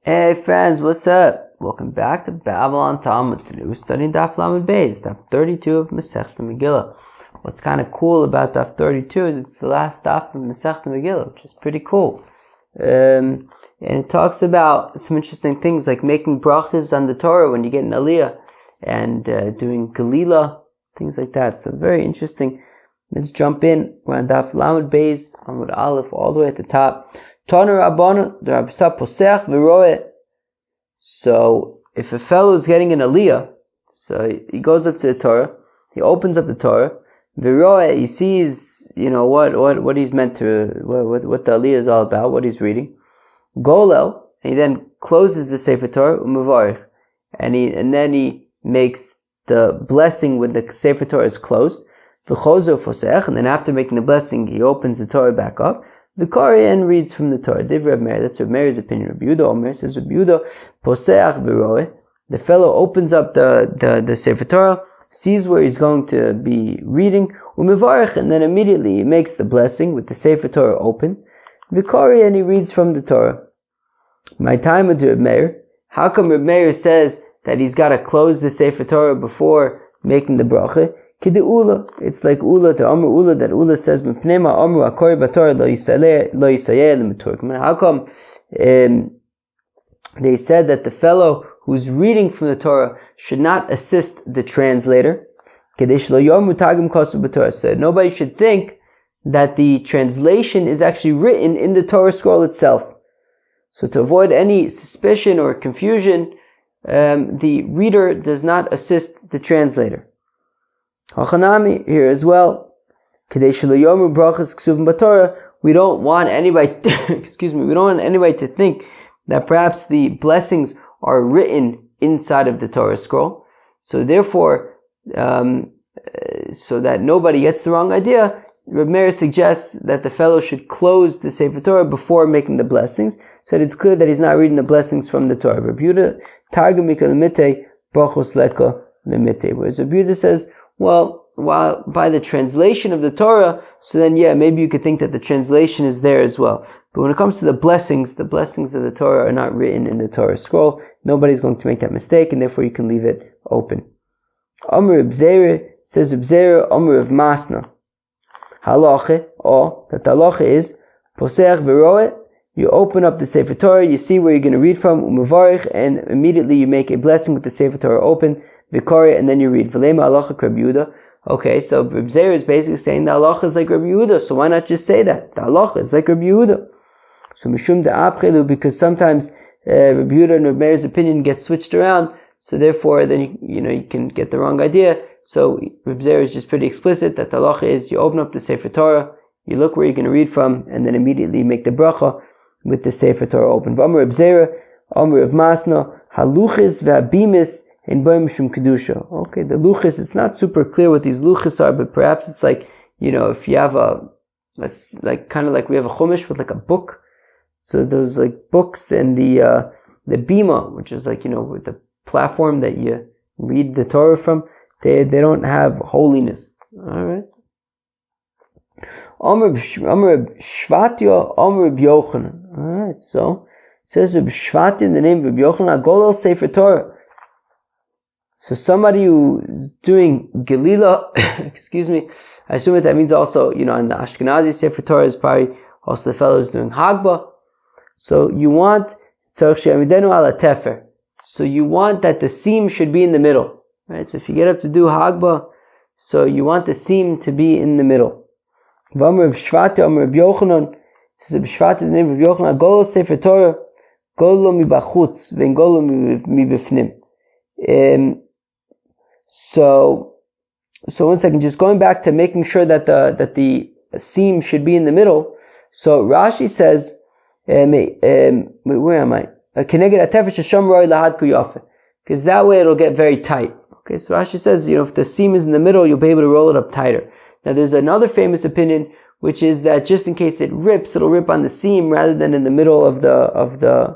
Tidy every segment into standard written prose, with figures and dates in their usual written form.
Hey friends, what's up? Welcome back to Babylon Talmud. Today we're studying Daf Lamed Beis, Daf 32 of Masechta Megilla. What's kind of cool about Daf 32 is it's the last Daf of Masechta Megilla, which is pretty cool. And it talks about some interesting things like making brachas on the Torah when you get an Aliyah, and doing Galila, things like that. So very interesting. Let's jump in. We're on Daf Lamed Beis, Amud Aleph, all the way at the top. So if a fellow is getting an aliyah, so he goes up to the Torah, he opens up the Torah, he sees, what he's meant to, what the aliyah is all about, what he's reading. Golel, and he then closes the Sefer Torah, and then he makes the blessing when the Sefer Torah is closed. And then after making the blessing, he opens the Torah back up. The Korean reads from the Torah. Div Reb Meir, that's Reb Meir's opinion. Reb Yehuda Omer says, Reb Yehuda poseach v'roeh. The fellow opens up the Sefer Torah, sees where he's going to be reading, umevarech, and then immediately he makes the blessing with the Sefer Torah open. The Korean, he reads from the Torah. My time with Reb Meir. How come Reb Meir says that he's got to close the Sefer Torah before making the bracha? Kide Ula, it's like Ula, the Amr Ula, that Ula says, M'pnema Amru Akori Batorah lo yisayeh l'meturkman. How come they said that the fellow who's reading from the Torah should not assist the translator? Kadesh lo yom mutagim kosu b'Torah. So nobody should think that the translation is actually written in the Torah scroll itself. So to avoid any suspicion or confusion, the reader does not assist the translator. Hachanami here as well. We don't want anybody we don't want anybody to think that perhaps the blessings are written inside of the Torah scroll. So therefore, so that nobody gets the wrong idea, Reb Meir suggests that the fellow should close the Sefer Torah before making the blessings, so that it's clear that he's not reading the blessings from the Torah. Reb Yehuda Targumika Lemite Brachos Leka Lemite. Whereas Reb Yehuda says, well, while by the translation of the Torah, so then maybe you could think that the translation is there as well. But when it comes to the blessings of the Torah are not written in the Torah scroll. Nobody's going to make that mistake, and therefore you can leave it open. Amr Reb Zera says Reb Zera, Amr of Masna. Halacha, or that the halacha is, Poseach v'roeh, you open up the Sefer Torah, you see where you're going to read from, umevarich, and immediately you make a blessing with the Sefer Torah open, Vikori, and then you read V'lema halacha Reb Yehuda. Okay, so Reb Zera is basically saying the halacha is like Reb Yehuda, so why not just say that? The halacha is like Reb Yehuda. So Mishum de'apchelu, because sometimes Reb Yehuda and Reb Meir's opinion gets switched around, so therefore then you can get the wrong idea. So Reb Zera is just pretty explicit that the halacha is you open up the Sefer Torah, you look where you're going to read from, and then immediately make the bracha with the Sefer Torah open. V'amar Reb Zera, Amr of Masna, haluchis ve'abimis in Boim Shum Kedusha. Okay, the luchis, it's not super clear what these luchis are, but perhaps it's like, if you have kind of like we have a chumash with like a book. So those like books, and the bima, which is like, with the platform that you read the Torah from, they don't have holiness. Alright. Amr Shvatya, Amr Yochanan. Alright, so it says Shvatya in the name of Yochanan, Golel Sefer Torah. So somebody who's doing Galila, I assume that means also, in the Ashkenazi Sefer Torah is probably also the fellow who's doing Hagba. So you want, so you want that the seam should be in the middle, right? So if you get up to do Hagba, so you want the seam to be in the middle. V'amr Shvat, Amr Yochanan, says Shvat in the name of Yochanan, Golo Sefer Torah, Golo mi bachutz, ve'en Golo mi befnim. So one second, just going back to making sure that the seam should be in the middle. So Rashi says, where am I? Because that way it'll get very tight. Okay, so Rashi says, if the seam is in the middle, you'll be able to roll it up tighter. Now there's another famous opinion, which is that just in case it rips, it'll rip on the seam rather than in the middle of the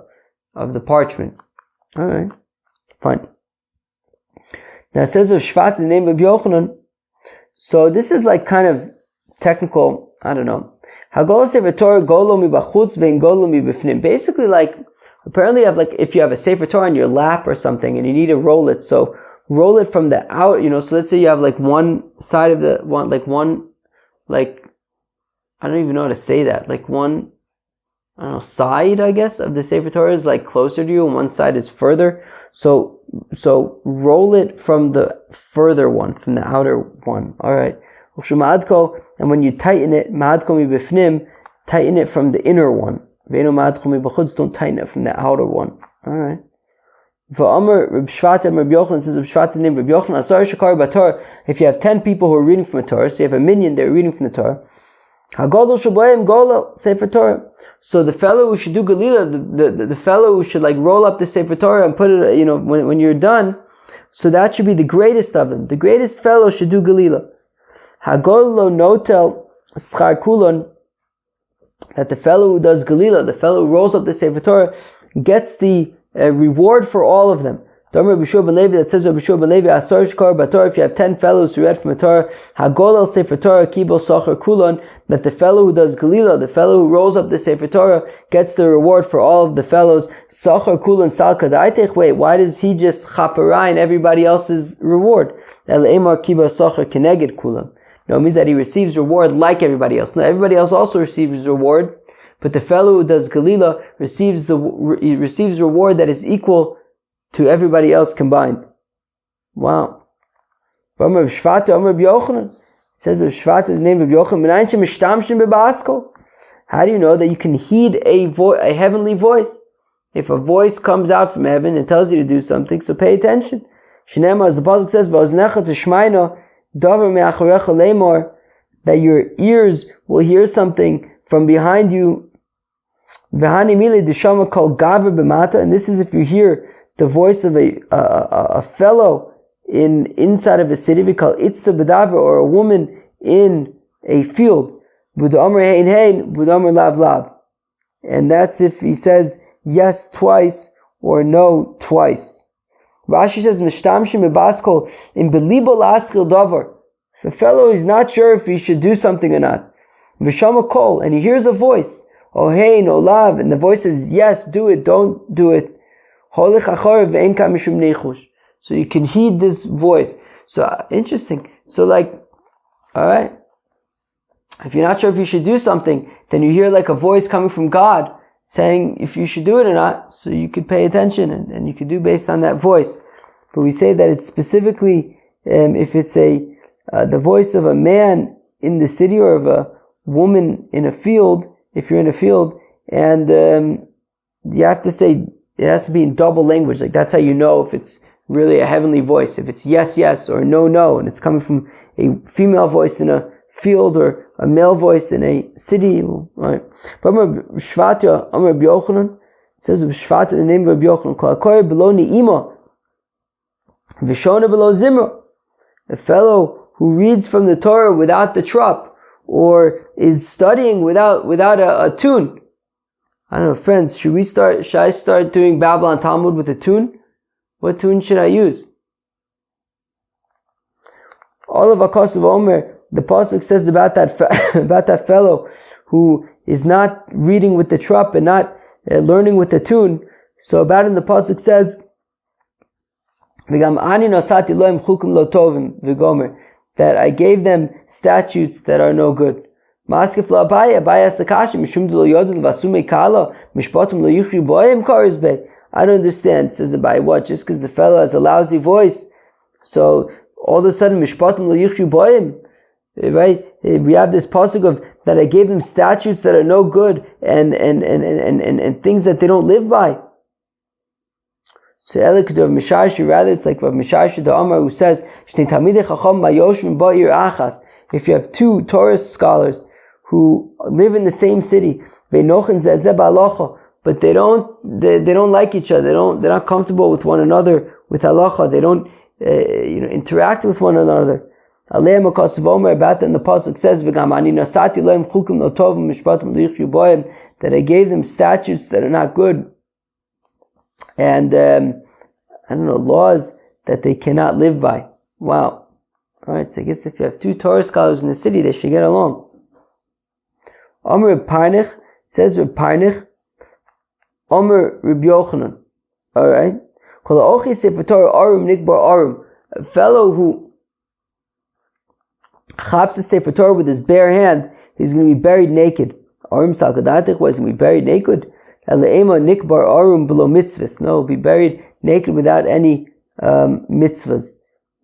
parchment. All right, fine. Now it says of Shvat in the name of Yochanan. So this is like kind of technical, I don't know. Basically like Apparently, you have if you have a Sefer Torah on your lap or something, and you need to roll it. So roll it from the out. So let's say you have one side of the I don't even know how to say that. One, I don't know, side, I guess, of the Sefer Torah is closer to you, and one side is further. So roll it from the further one, from the outer one. All right. And when you tighten it, tighten it from the inner one. Don't tighten it from the outer one. All right. If you have 10 people who are reading from a Torah, so you have a minyan, they're reading from the Torah. Sefer Torah. So the fellow who should do Galila, the fellow who should roll up the Sefer Torah and put it, when you're done, so that should be the greatest of them. The greatest fellow should do Galila. Hagolo notel schar kulon, that the fellow who does Galila, the fellow who rolls up the Sefer Torah, gets the reward for all of them. That says Rabbi Shua ben Levi, Asar shkar b'Torah, if you have 10 fellows who read from a Torah, Hagol al Sefer Torah kibel sachar kulon, that the fellow who does Galila, the fellow who rolls up the Sefer Torah, gets the reward for all of the fellows. Sachar kulon salka da'itech. Wait, why does he just chaparai and everybody else's reward? El emar kibel sachar keneged kulon. No, it means that he receives reward like everybody else. No, everybody else also receives reward, but the fellow who does Galila receives reward that is equal to everybody else combined. Wow. It says of Shvat, the name of Yochanan. How do you know that you can heed a heavenly voice? If a voice comes out from heaven and tells you to do something, so pay attention. Shnema, as the Pasuk says, that your ears will hear something from behind you. And this is if you hear the voice of a fellow inside of a city, we call Itza B'Davra, or a woman in a field. And that's if he says yes twice or no twice. Rashi says, Mishtamshim Baskol in Belibo Laskil Davar. If a fellow is not sure if he should do something or not, Vishama Kol, and he hears a voice, oh hey, no love, and the voice says, yes, do it, don't do it. So you can heed this voice. So interesting. So alright, if you're not sure if you should do something, then you hear a voice coming from God saying if you should do it or not, so you could pay attention and you could do based on that voice. But we say that it's specifically if it's the voice of a man in the city or of a woman in a field, if you're in a field, and you have to say, it has to be in double language. That's how you know if it's really a heavenly voice. If it's yes, yes, or no, no, and it's coming from a female voice in a field or a male voice in a city. Right? But Shvatya, Amar B'Yochanan, says Shvatya, the name of B'Yochanan, Kol HaKoreh below Ni'ima, V'shona below Zimra. A fellow who reads from the Torah without the trop, or is studying without a tune. I don't know, friends, should I start doing Babylon Talmud with a tune? What tune should I use? All of Akas of Omer, the Pasuk says about that fellow who is not reading with the trop and not learning with the tune. So about him the Pasuk says, that I gave them statutes that are no good. I don't understand, says Abai, what? Just because the fellow has a lousy voice, so all of a sudden, mishpatim lo yichyu boim, right? We have this pasuk of that I gave them statutes that are no good and things that they don't live by. So Elikadav Misharshi, rather it's like Rav Misharshi the Amar who says, if you have two Torah scholars who live in the same city, but they don't like each other, they're not comfortable with one another with halacha, they don't interact with one another. Aleim Akasav Omer, about them the pasuk says, that I gave them statutes that are not good, and laws that they cannot live by. Wow. Alright, so I guess if you have two Torah scholars in the city, they should get along. Amr Reb Parnich, says Reb Parnich, Omer Rabbi Yochanan. Alright? A fellow who chaps a Sefer Torah with his bare hand, he's going to be buried naked. Arum Salkadatik was going to be buried naked. No, be buried naked without any mitzvahs.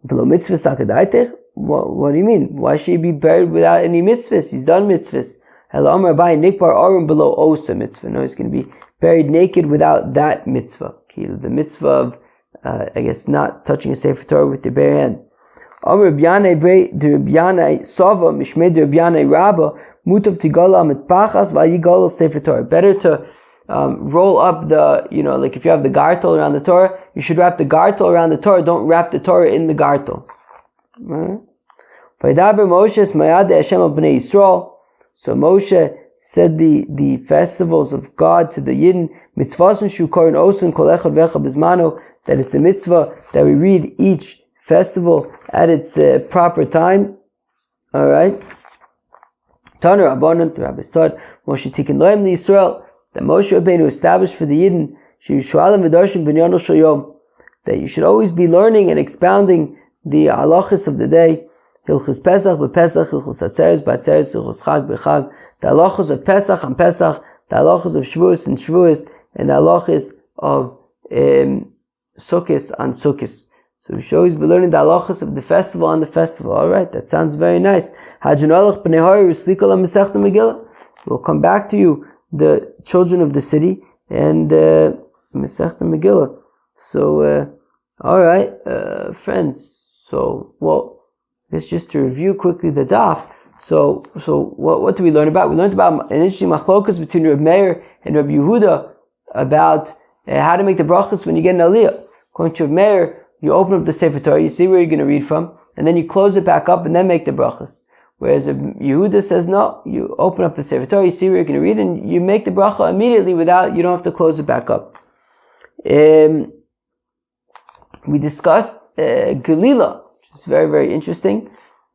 Below mitzvahs Salkadatik? What do you mean? Why should he be buried without any mitzvahs? He's done mitzvahs. Below osa mitzvah. No, he's going to be buried naked without that mitzvah. The mitzvah of, I guess, not touching a Sefer Torah with your bare hand. Better to roll up the, like if you have the gartel around the Torah, you should wrap the gartel around the Torah. Don't wrap the Torah in the gartel. So Moshe said the festivals of God to the Yidden, that it's a mitzvah that we read each festival at its proper time. Alright? Taner Rabbanan, the rabbis taught, Moshe Tikkun Loim Yisrael, that Moshe Rabbeinu established for the Yidden, that you should always be learning and expounding the halachas of the day. Hilchos Pesach b'Pesach, Hilchos Atzeres b'Atzeres, Hilchos Chag b'Chag, the halachas of Pesach and Pesach, the halachas of Shavuos and Shavuos, and the halachas of Sukkos and Sukkos. So we should always be learning the halachas of the festival on the festival. Alright, that sounds very nice. We'll come back to you, the children of the city, and Masechta Megillah. So, alright, friends. So, let's just to review quickly the daf. So what do we learn about? We learned about an interesting machlokas between Reb Meir and Reb Yehuda about how to make the brachas when you get an aliyah. According to Reb Meir, you open up the Sefer Torah, you see where you're going to read from, and then you close it back up and then make the brachas. Whereas Yehuda says no, you open up the Sefer Torah, you see where you're going to read, and you make the bracha immediately you don't have to close it back up. We discussed Galila, which is very, very interesting.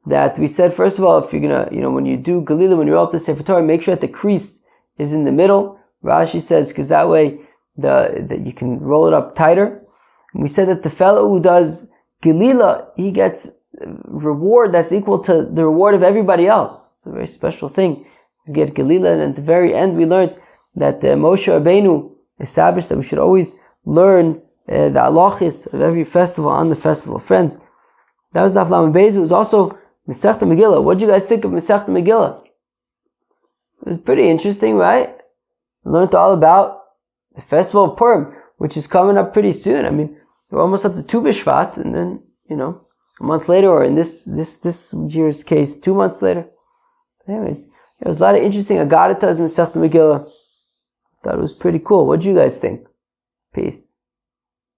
That we said, first of all, if you're gonna, when you do Galila, when you roll up the Sefer Torah, make sure that the crease is in the middle. Rashi says, because that way that you can roll it up tighter. And we said that the fellow who does Galila, he gets reward that's equal to the reward of everybody else. It's a very special thing to get Galila. And at the very end, we learned that Moshe Rabbeinu established that we should always learn the halachis of every festival on the festival. Friends, that was Daf Lamed Beis. It was also Masechta Megillah. What do you guys think of Masechta Megillah? It was pretty interesting, right? We learned all about the festival of Purim, which is coming up pretty soon. I mean, we're almost up to Tu B'Shvat, and then, a month later, or in this year's case, 2 months later. Anyways, there was a lot of interesting Agaritas in Masechta Megillah. Thought it was pretty cool. What do you guys think? Peace.